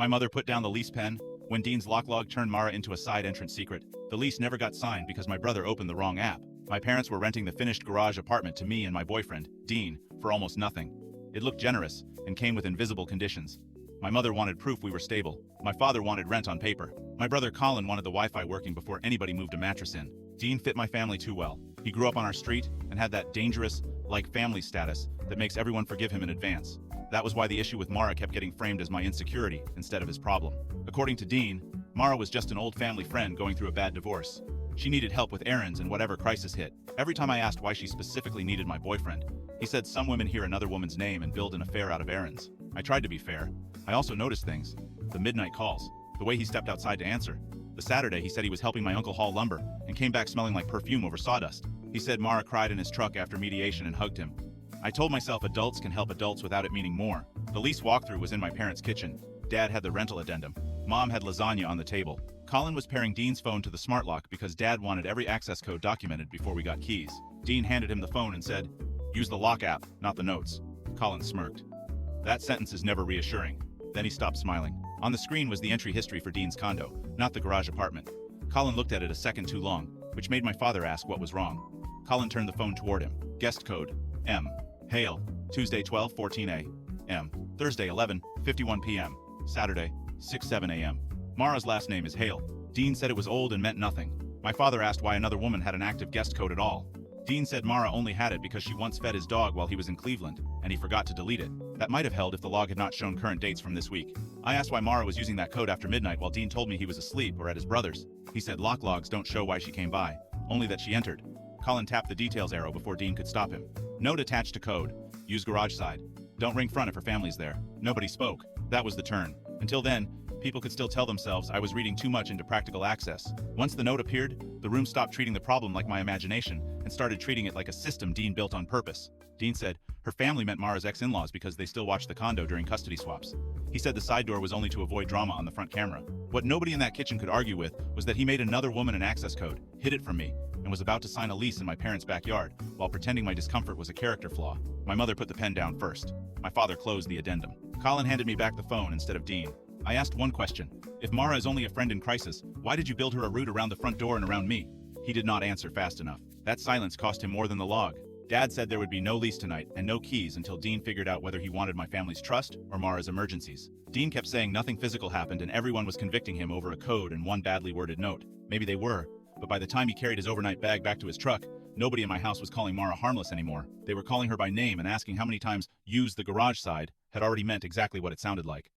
My mother put down the lease pen. When Dean's lock log turned Mara into a side entrance secret, the lease never got signed because my brother opened the wrong app. My parents were renting the finished garage apartment to me and my boyfriend, Dean, for almost nothing. It looked generous and came with invisible conditions. My mother wanted proof we were stable. My father wanted rent on paper. My brother Colin wanted the Wi-Fi working before anybody moved a mattress in. Dean fit my family too well. He grew up on our street and had that dangerous, like family status that makes everyone forgive him in advance. That was why the issue with Mara kept getting framed as my insecurity instead of his problem. According to Dean, Mara was just an old family friend going through a bad divorce. She needed help with errands and whatever crisis hit. Every time I asked why she specifically needed my boyfriend, he said some women hear another woman's name and build an affair out of errands. I tried to be fair. I also noticed things. The midnight calls. The way he stepped outside to answer. The Saturday he said he was helping my uncle haul lumber and came back smelling like perfume over sawdust. He said Mara cried in his truck after mediation and hugged him. I told myself adults can help adults without it meaning more. The lease walkthrough was in my parents' kitchen. Dad had the rental addendum. Mom had lasagna on the table. Colin was pairing Dean's phone to the smart lock because Dad wanted every access code documented before we got keys. Dean handed him the phone and said, "Use the lock app, not the notes." Colin smirked. That sentence is never reassuring. Then he stopped smiling. On the screen was the entry history for Dean's condo, not the garage apartment. Colin looked at it a second too long, which made my father ask what was wrong. Colin turned the phone toward him. Guest code, M. Hale, Tuesday 12:14 a.m. Thursday 11:51 p.m. Saturday 6:07 a.m. Mara's last name is Hale. Dean said it was old and meant nothing. My father asked why another woman had an active guest code at all. Dean said Mara only had it because she once fed his dog while he was in Cleveland, and he forgot to delete it. That might have held if the log had not shown current dates from this week. I asked why Mara was using that code after midnight while Dean told me he was asleep or at his brother's. He said lock logs don't show why she came by, only that she entered. Colin tapped the details arrow before Dean could stop him. Note attached to code. Use garage side. Don't ring front if her family's there. Nobody spoke. That was the turn. Until then, people could still tell themselves I was reading too much into practical access. Once the note appeared, the room stopped treating the problem like my imagination and started treating it like a system Dean built on purpose. Dean said her family meant Mara's ex-in-laws because they still watched the condo during custody swaps. He said the side door was only to avoid drama on the front camera. What nobody in that kitchen could argue with was that he made another woman an access code, hid it from me, and was about to sign a lease in my parents' backyard while pretending my discomfort was a character flaw. My mother put the pen down first. My father closed the addendum. Colin handed me back the phone instead of Dean. I asked one question. If Mara is only a friend in crisis, why did you build her a route around the front door and around me? He did not answer fast enough. That silence cost him more than the log. Dad said there would be no lease tonight and no keys until Dean figured out whether he wanted my family's trust or Mara's emergencies. Dean kept saying nothing physical happened and everyone was convicting him over a code and one badly worded note. Maybe they were, but by the time he carried his overnight bag back to his truck, nobody in my house was calling Mara harmless anymore. They were calling her by name and asking how many times "use the garage side" had already meant exactly what it sounded like.